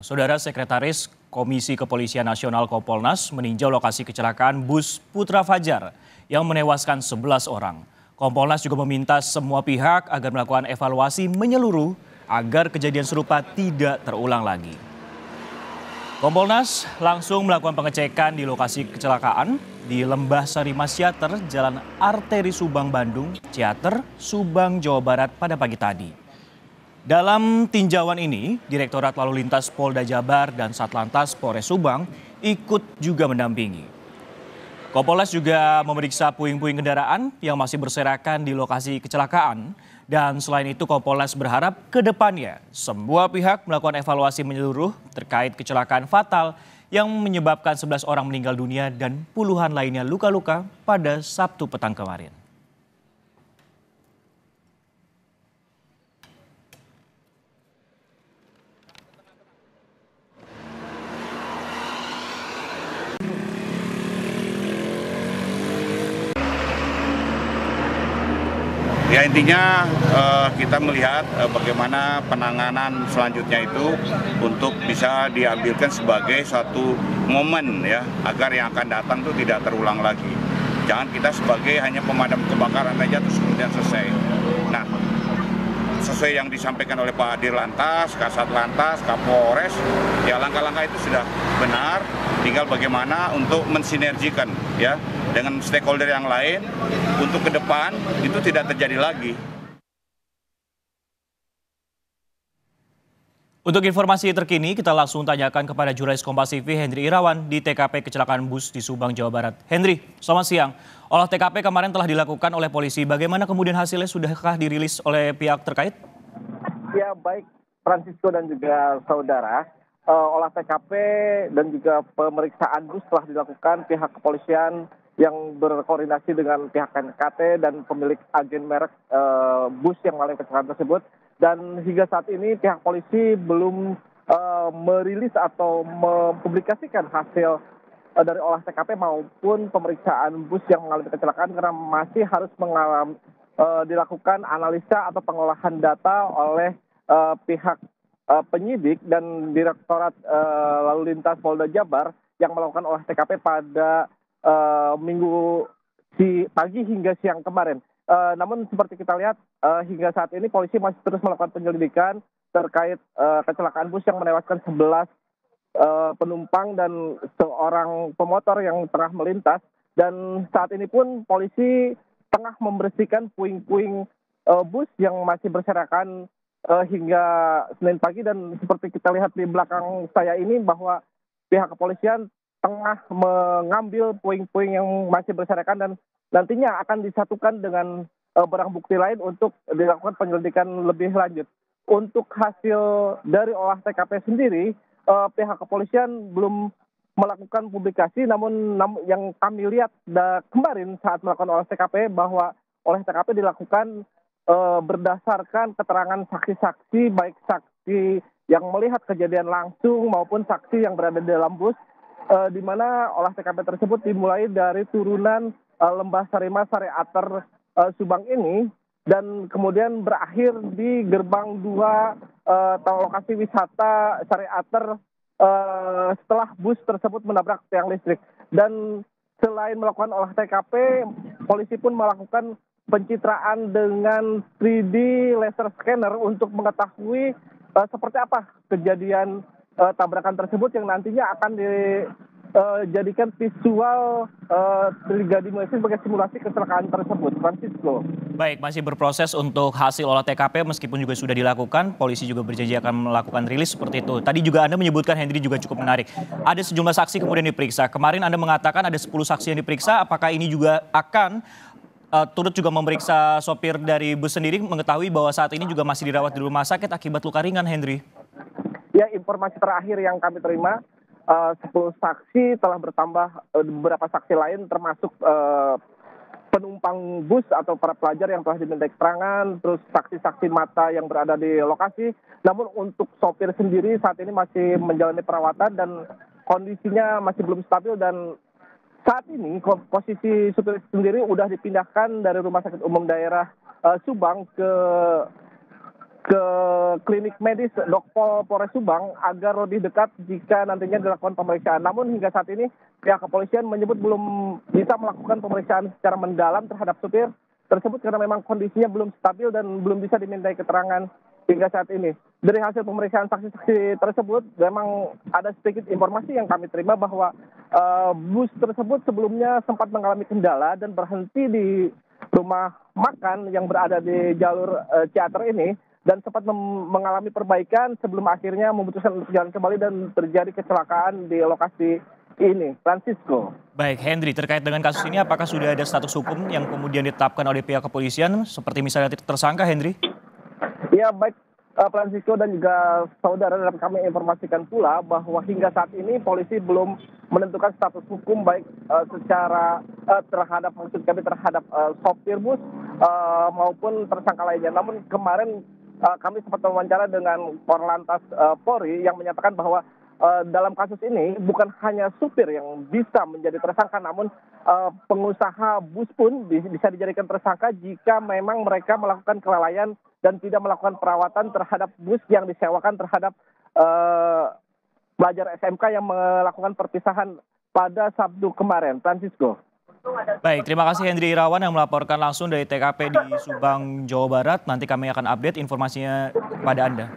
Saudara Sekretaris Komisi Kepolisian Nasional Kompolnas meninjau lokasi kecelakaan bus Putra Fajar yang menewaskan 11 orang. Kompolnas juga meminta semua pihak agar melakukan evaluasi menyeluruh agar kejadian serupa tidak terulang lagi. Kompolnas langsung melakukan pengecekan di lokasi kecelakaan di Lembah Sari Masyater, Jalan Arteri Subang Bandung, Ciater, Subang, Jawa Barat pada pagi tadi. Dalam tinjauan ini, Direktorat Lalu Lintas Polda Jabar dan Satlantas Polres Subang ikut juga mendampingi. Kompolnas juga memeriksa puing-puing kendaraan yang masih berserakan di lokasi kecelakaan. Dan selain itu, Kompolnas berharap ke depannya semua pihak melakukan evaluasi menyeluruh terkait kecelakaan fatal yang menyebabkan 11 orang meninggal dunia dan puluhan lainnya luka-luka pada Sabtu petang kemarin. Ya intinya kita melihat bagaimana penanganan selanjutnya itu untuk bisa diambilkan sebagai satu momen ya agar yang akan datang itu tidak terulang lagi. Jangan kita sebagai hanya pemadam kebakaran saja terus kemudian selesai. Nah, sesuai yang disampaikan oleh Pak Dirlantas, Kasat Lantas, Kapolres, ya langkah-langkah itu sudah benar. Tinggal bagaimana untuk mensinergikan ya dengan stakeholder yang lain untuk ke depan itu tidak terjadi lagi. Untuk informasi terkini, kita langsung tanyakan kepada jurnalis Kompas TV Hendri Irawan di TKP kecelakaan bus di Subang, Jawa Barat. Hendri, selamat siang. Olah TKP kemarin telah dilakukan oleh polisi. Bagaimana kemudian hasilnya, sudahkah dirilis oleh pihak terkait? Ya, baik Francisco dan juga saudara. Olah TKP dan juga pemeriksaan bus telah dilakukan pihak kepolisian yang berkoordinasi dengan pihak KNKT dan pemilik agen merek bus yang mengalami kecelakaan tersebut. Dan hingga saat ini pihak polisi belum merilis atau mempublikasikan hasil dari olah TKP maupun pemeriksaan bus yang mengalami kecelakaan karena masih harus dilakukan analisa atau pengolahan data oleh pihak penyidik dan Direktorat Lalu Lintas Polda Jabar yang melakukan olah TKP pada minggu pagi hingga siang kemarin. Namun seperti kita lihat hingga saat ini polisi masih terus melakukan penyelidikan terkait kecelakaan bus yang menewaskan 11 penumpang dan seorang pemotor yang tengah melintas. Dan saat ini pun polisi tengah membersihkan puing-puing bus yang masih berserakan hingga Senin pagi. Dan seperti kita lihat di belakang saya ini bahwa pihak kepolisian tengah mengambil puing-puing yang masih berserakan dan nantinya akan disatukan dengan barang bukti lain untuk dilakukan penyelidikan lebih lanjut. Untuk hasil dari olah TKP sendiri, pihak kepolisian belum melakukan publikasi, namun yang kami lihat kemarin saat melakukan olah TKP bahwa olah TKP dilakukan berdasarkan keterangan saksi-saksi, baik saksi yang melihat kejadian langsung maupun saksi yang berada di dalam bus, di mana olah TKP tersebut dimulai dari turunan Lembah Sarima Sariater Subang ini dan kemudian berakhir di gerbang 2 lokasi wisata Sariater setelah bus tersebut menabrak tiang listrik. Dan selain melakukan olah TKP, polisi pun melakukan pencitraan dengan 3D laser scanner untuk mengetahui seperti apa kejadian tabrakan tersebut yang nantinya akan dijadikan visual 3 dimensi sebagai simulasi kecelakaan tersebut. Francisco. Baik, masih berproses untuk hasil olah TKP meskipun juga sudah dilakukan. Polisi juga berjanji akan melakukan rilis seperti itu. Tadi juga Anda menyebutkan, Hendri, juga cukup menarik. Ada sejumlah saksi kemudian diperiksa. Kemarin Anda mengatakan ada 10 saksi yang diperiksa. Apakah ini juga akan turut juga memeriksa sopir dari bus sendiri, mengetahui bahwa saat ini juga masih dirawat di rumah sakit akibat luka ringan, Hendri? Ya, informasi terakhir yang kami terima, 10 saksi telah bertambah beberapa saksi lain termasuk penumpang bus atau para pelajar yang telah diminta keterangan, terus saksi-saksi mata yang berada di lokasi. Namun untuk sopir sendiri saat ini masih menjalani perawatan dan kondisinya masih belum stabil, dan saat ini posisi supir sendiri sudah dipindahkan dari Rumah Sakit Umum Daerah Subang ke ke klinik medis Dokpol Polres Subang agar lebih dekat jika nantinya dilakukan pemeriksaan. Namun hingga saat ini pihak kepolisian menyebut belum bisa melakukan pemeriksaan secara mendalam terhadap supir tersebut karena memang kondisinya belum stabil dan belum bisa dimintai keterangan hingga saat ini. Dari hasil pemeriksaan saksi-saksi tersebut, memang ada sedikit informasi yang kami terima bahwa bus tersebut sebelumnya sempat mengalami kendala dan berhenti di rumah makan yang berada di jalur Ciater ini dan sempat mengalami perbaikan sebelum akhirnya memutuskan untuk jalan kembali dan terjadi kecelakaan di lokasi ini. Francisco. Baik, Hendri, terkait dengan kasus ini apakah sudah ada status hukum yang kemudian ditetapkan oleh pihak kepolisian seperti misalnya tersangka, Hendri? Ya, baik Francisco dan juga saudara, dan kami informasikan pula bahwa hingga saat ini polisi belum menentukan status hukum baik secara terhadap maksud kami terhadap sopir bus maupun tersangka lainnya. Namun kemarin kami sempat wawancara dengan Korlantas Polri yang menyatakan bahwa dalam kasus ini bukan hanya supir yang bisa menjadi tersangka, namun pengusaha bus pun bisa dijadikan tersangka jika memang mereka melakukan kelalaian dan tidak melakukan perawatan terhadap bus yang disewakan terhadap pelajar SMK yang melakukan perpisahan pada Sabtu kemarin. Francisco. Baik, terima kasih Hendri Irawan yang melaporkan langsung dari TKP di Subang, Jawa Barat. Nanti kami akan update informasinya pada Anda.